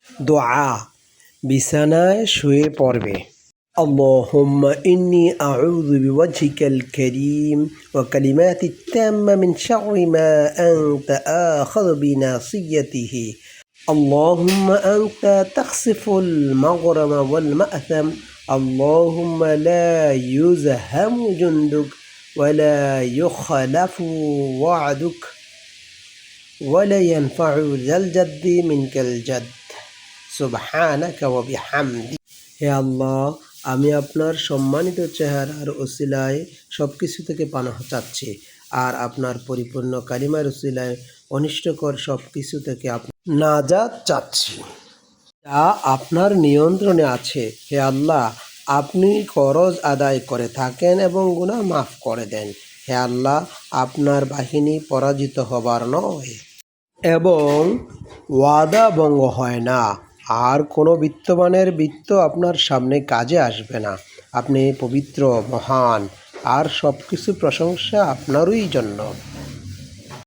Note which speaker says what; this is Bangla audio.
Speaker 1: দোয়া বিছানায় শুয়ে পড়বে। اللهم إني أعوذ بوجهك الكريم وكلمات التامة من شر ما أنت آخذ بناصيته اللهم أنت تخسف المغرم والمأثم اللهم لا يزهم جندك ولا يخلف وعدك ولا ينفع ذا الجد منك الجد سبحانك وبحمدك হে আল্লাহ, আমি আপনার সম্মানিত চেহারার ওসিলায় সব কিছু থেকে পানাহ চাচ্ছি, আর আপনার পরিপূর্ণ কালিমার ওসিলায় অনিষ্টকর সব কিছু থেকে নাজাত চাচ্ছি, যা আপনার নিয়ন্ত্রণে আছে। হে আল্লাহ, আপনি ফরজ আদায় করে থাকেন এবং গুনাহ মাফ করে দেন। হে আল্লাহ, আপনার বাহিনী পরাজিত হবার নয় এবং ওয়াদা ভঙ্গ হয় না, আর কোনো বিত্তবানের বিত্ত আপনার সামনে কাজে আসবে না। আপনি পবিত্র, মহান, আর সব কিছু প্রশংসা আপনারই জন্য।